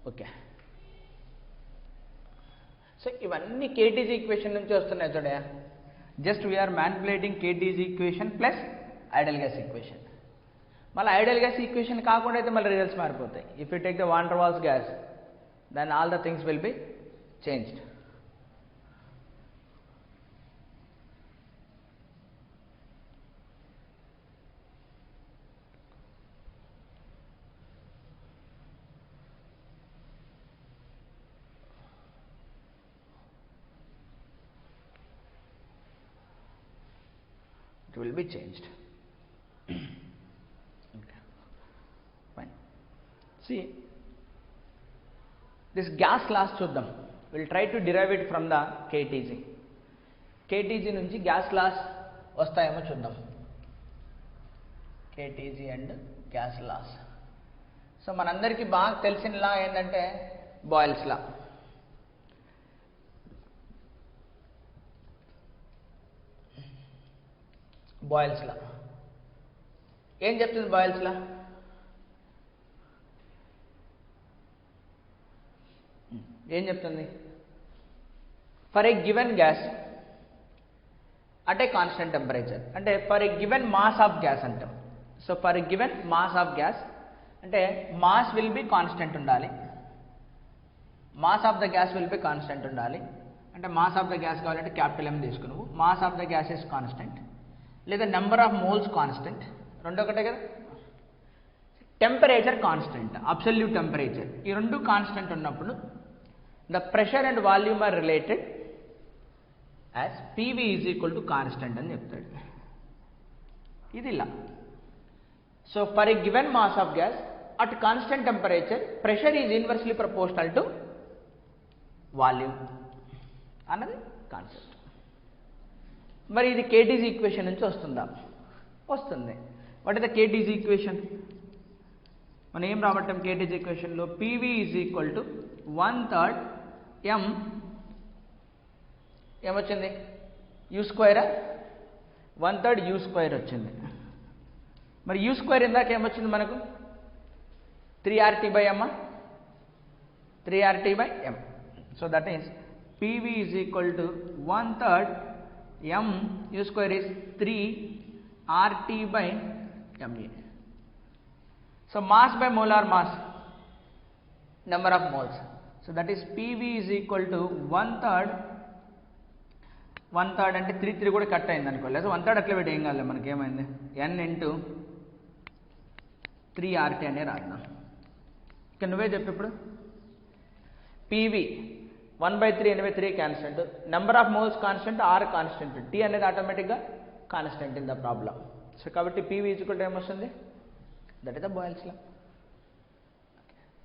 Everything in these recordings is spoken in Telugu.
ఓకే. సో ఇవన్నీ కేటీజీ ఈక్వేషన్ నుంచి వస్తున్నాయి చూడయా. Just we're manipulating KTG equation plus ideal gas equation. మళ్ళీ ఐడియల్ గ్యాస్ ఈక్వేషన్ కాకుండా అయితే మళ్ళీ రిజల్ట్స్ మారిపోతాయి. If you take the van der Waals gas then all the things will be changed. It will be changed. Okay. Fine. See, this gas laws చూద్దాం. We'll try to derive it from the KTG. KTG నుంచి gas laws వస్తాయేమో చూద్దాం. KTG and gas laws. So మనందరికీ బాగా తెలిసిన లా ఏంటంటే బాయిల్స్ లా. బాయిల్స్ లా ఏం చెప్తుంది? బాయిల్స్ లా ఏం చెప్తుంది? For a given gas at a constant temperature, అంటే for a given mass of gas అంటాం. So for a given mass of gas అంటే మాస్ విల్ బి కాన్స్టెంట్ ఉండాలి. Mass of the gas will be constant ఉండాలి. అంటే మాస్ ఆఫ్ ద గ్యాస్ కావాలంటే క్యాపిటల్ M తీసుకున్నావు. Mass of the gas is constant లేదా నెంబర్ ఆఫ్ మోల్స్ కాన్స్టెంట్, రెండు ఒకటే కదా. టెంపరేచర్ కాన్స్టెంట్, అబ్సల్యూట్ టెంపరేచర్, ఈ రెండు కాన్స్టెంట్ ఉన్నప్పుడు the pressure and volume are related as PV is equal to constant అని చెప్తాడు. ఇది ఇలా. So for a given mass of gas at constant temperature pressure is inversely proportional to volume అన్నది కాన్సెప్ట్. మరి ఇది కేటీజీ ఈక్వేషన్ నుంచి వస్తుందా? వస్తుంది. What is the KTG equation? మనం ఏం రాబట్టాం కేటీజీ ఈక్వేషన్లో? PV is equal to 1/3 M ఏమొచ్చింది? U². 1/3 U² వచ్చింది. మరి U² ఇందాక ఏమొచ్చింది మనకు? 3RT/M. 3RT/M. So that is PV is equal to 1/3 M U² is 3RT/MA. So mass by molar mass, number of moles. So that is PV is equal to 1/3. 1/3 అంటే 3 కూడా కట్ అయింది అనుకోలేదు. సో 1/3 అట్లా పెట్టి ఏం కాలేదు, మనకి ఏమైంది? N into 3RT అనే రాద్దాం. ఇక నువ్వే చెప్పు ఇప్పుడు. PV 1/3 anyway 3 constant, number of moles constant, R constant, T అనేది ఆటోమేటిక్గా constant in the problem. So కాబట్టి PV ఈక్వల్ టు ఏమొస్తుంది? That is the boils law.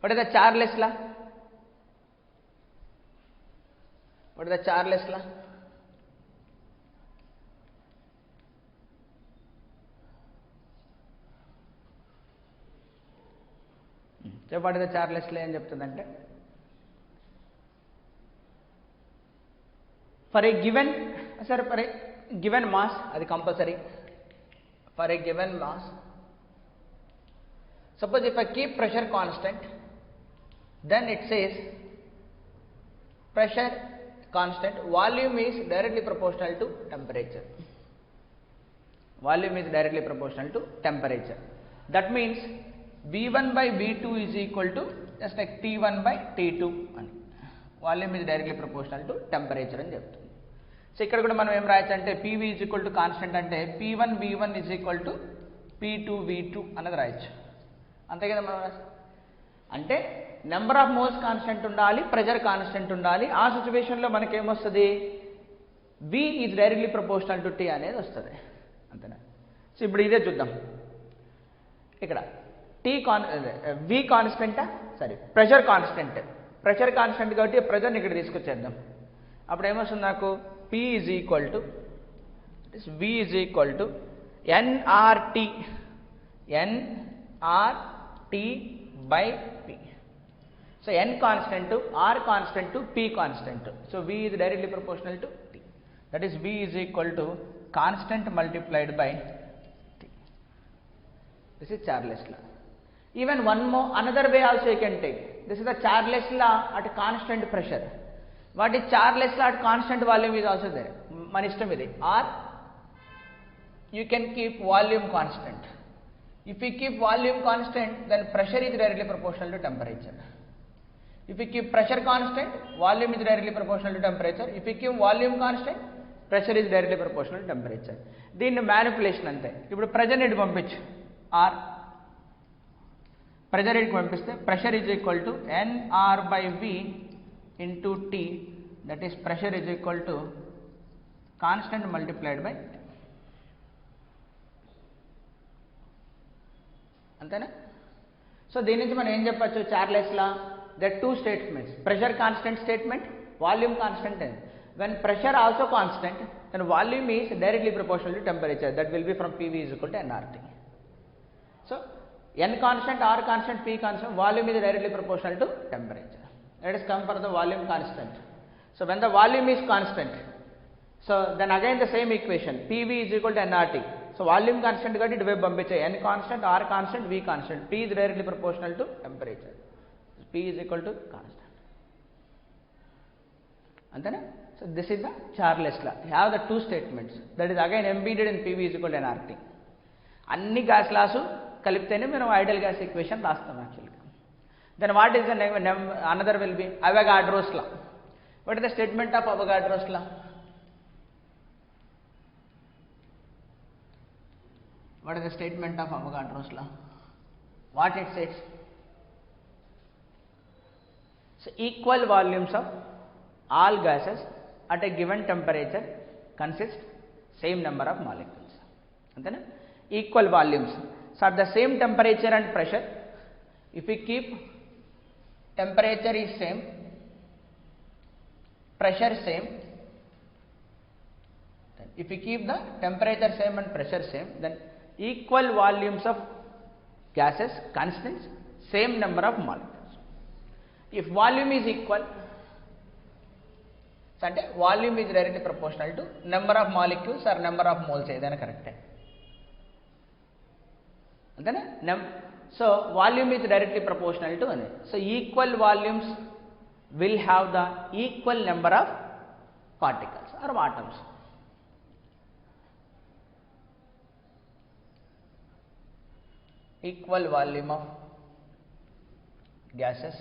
What is the Charles law? What is the Charles law? What is the Charles లా ఏం చెప్తుందంటే for a given mass, అది compulsory. For a given mass, suppose if I keep pressure constant, then it says pressure constant, volume is directly proportional to temperature. Volume is directly proportional to temperature. That means V1 by V2 is equal to just like T1 by T2 అని. Volume is directly proportional to temperature అని చెప్తుంది. సో ఇక్కడ కూడా మనం ఏం రాయొచ్చు అంటే PV is equal to constant అంటే P1 V1 is equal to P2 V2 అన్నది రాయొచ్చు. అంతే కదా మనం అంటే నెంబర్ ఆఫ్ మోల్స్ కాన్స్టెంట్ ఉండాలి, ప్రెషర్ కాన్స్టెంట్ ఉండాలి. ఆ సిచ్యువేషన్లో మనకేమొస్తుంది? V is directly proportional to T అనేది వస్తుంది. అంతేనా? సో ఇప్పుడు ఇదే చూద్దాం. ఇక్కడ V కాన్స్టెంటా? Sorry, pressure constant. Pressure constant కాబట్టి ప్రెషర్ని ఇక్కడ తీసుకొచ్చేద్దాం. అప్పుడు ఏమొస్తుంది నాకు? P is equal to V is equal to NRT by P. So N constant, R constant, P constant. So V is directly proportional to T. That is V is equal to constant multiplied by T. This is Charles' law. Even one more, another way also you can take. this is the Charles law at constant pressure. What is Charles law at constant volume is also there. మన ఇష్టం ఇది. Or you can keep volume constant. If you keep volume constant, then pressure is directly proportional to temperature. If you keep pressure constant, volume is directly proportional to temperature. If you keep volume constant, pressure is directly proportional to temperature. దీన్ని మ్యానిపులేషన్ అంతే. ఇప్పుడు ప్రెజర్ రేట్ పంపించు. ఆర్ ప్రెజర్ రేట్కి పంపిస్తే pressure is equal to n R by V into T, that is pressure is equal to constant multiplied by, అంతేనా? సో దీని నుంచి మనం ఏం చెప్పచ్చు? Charles law there are two statements, pressure constant statement, volume constant. When pressure also constant, then volume is directly proportional to temperature, that will be from PV is equal to nRT. So N constant, R constant, P constant, volume is directly proportional to temperature. Let us come for the volume constant. So when the volume is constant, so then again the same equation, PV is equal to nRT. So volume constant got it web పంపించే, N constant, R constant, V constant, P is directly proportional to temperature. P is equal to constant. Antena? So this is the Charles law. You have the two statements. That is again embedded in PV is equal to nRT. అన్ని గ్యాస్ లాస్ కలిపితేనే మనం ఐడియల్ గ్యాస్ ఈక్వేషన్ రాస్తాం యాక్చువల్గా. Then what is the another will be Avogadro's law. What is the statement of Avogadro's law? What is the statement of Avogadro's law? What it says? So equal volumes of all gases at a given temperature consist same number of molecules. Antena? Equal volumes. So at the same temperature and pressure, if we keep temperature is same, pressure same, if we keep the temperature same and pressure same, then equal volumes of gases constants, same number of molecules. If volume is equal, so ante volume is directly proportional to number of molecules or number of moles, edaina correct. Antena? So volume is directly proportional to ane. So equal volumes will have the equal number of particles or atoms. Equal volume of gases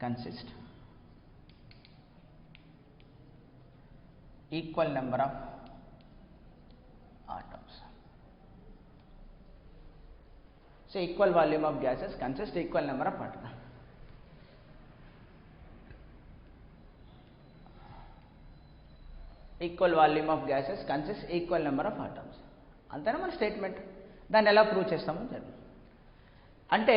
consist equal number of atoms. So equal volume of gases consist equal number of particles. Equal volume of gases consist equal number of atoms. అంతేనా మన స్టేట్మెంట్. దాన్ని ఎలా ప్రూవ్ చేస్తామో చూడండి. అంటే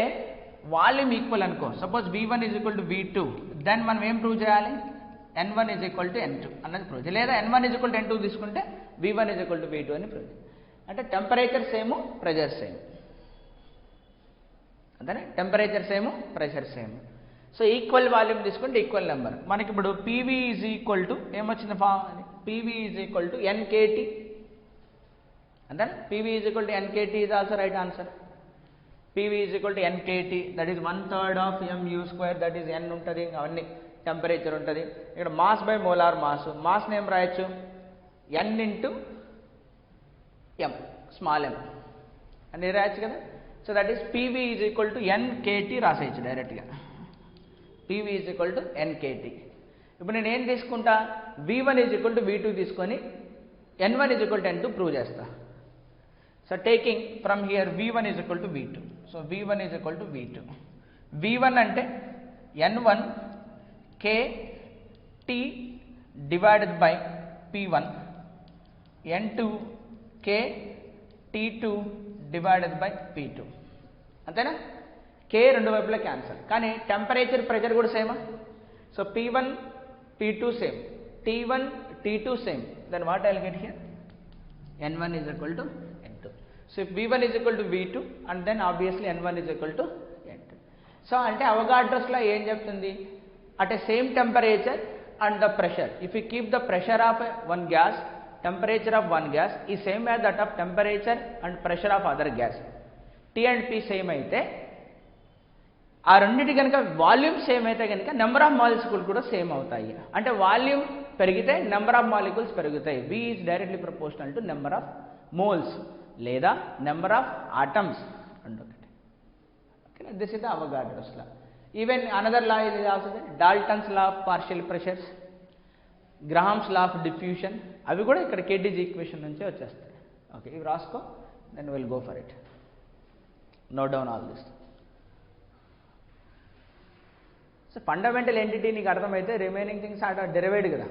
వాల్యూమ్ ఈక్వల్ అనుకో, suppose V1 is equal to V2, then మనం ఏం ప్రూవ్ చేయాలి? N1 is equal to N2 అన్నది ప్రూవ్ చేయాలి. లేదా N1 is equal to N2 తీసుకుంటే V1 is equal to V2 అని ప్రూవ్ చేయాలి. అంటే టెంపరేచర్ సేమ్, ప్రెషర్ సేమ్. అంతేనా? Temperature same, pressure same. So equal volume తీసుకుంటే ఈక్వల్ నెంబర్. మనకి ఇప్పుడు PV ఈజ్ ఈక్వల్ టు ఏమొచ్చింది form? PV is equal to NKT. And then PV is equal to NKT is also right answer. PV is equal to NKT, that is 1/3 of mu square, that is N untadi, avanni temperature untadi. ikkada mass by molar mass name rayachu N into m, small m ani rayachu kada. So that is PV is equal to NKT rasayachu direct ga. PV is equal to NKT. ఇప్పుడు నేను ఏం తీసుకుంటా? V1 is equal to V2 తీసుకొని N1 is equal to N2 prove చేస్తా. So taking from here V1 is equal to V2. So V1 is equal to V2. V1 ante N1 K T divided by P1, N2 K T2 divided by P2. అంతేనా? K రెండు వైపులా క్యాన్సల్. కానీ టెంపరేచర్, ప్రెషర్ కూడా సేమా? So P1 P2 same, T1 T2 same. Then what I will get here? N1 is equal to N2. So if V1 is equal to V2 and then obviously N1 is equal to N2. So ante Avogadro's law em cheptundi? At a same temperature and the pressure, if you keep the pressure of one gas, temperature of one gas is same as that of temperature and pressure of other gas, T and P same aithe ఆ రెండింటి కనుక వాల్యూమ్ సేమ్ అయితే కనుక నెంబర్ ఆఫ్ మాలిక్యూల్స్ కూడా సేమ్ అవుతాయి. అంటే వాల్యూమ్ పెరిగితే నెంబర్ ఆఫ్ మాలిక్యూల్స్ పెరుగుతాయి. V is directly proportional to number of moles లేదా నెంబర్ ఆఫ్ ఆటమ్స్ రెండొకటి. Okay, this is the Avogadro's law. Even another law ఇది also Dalton's law of partial pressures, Graham's law of diffusion, అవి కూడా ఇక్కడ కేటీజీ ఈక్వేషన్ నుంచే వచ్చేస్తాయి. ఓకే, ఇవి రాసుకో, then will go for it. Note down all this. So fundamental entity నీకు అర్థమైతే రిమైనింగ్ థింగ్స్ ఆర్ డెరివేడ్ కదా.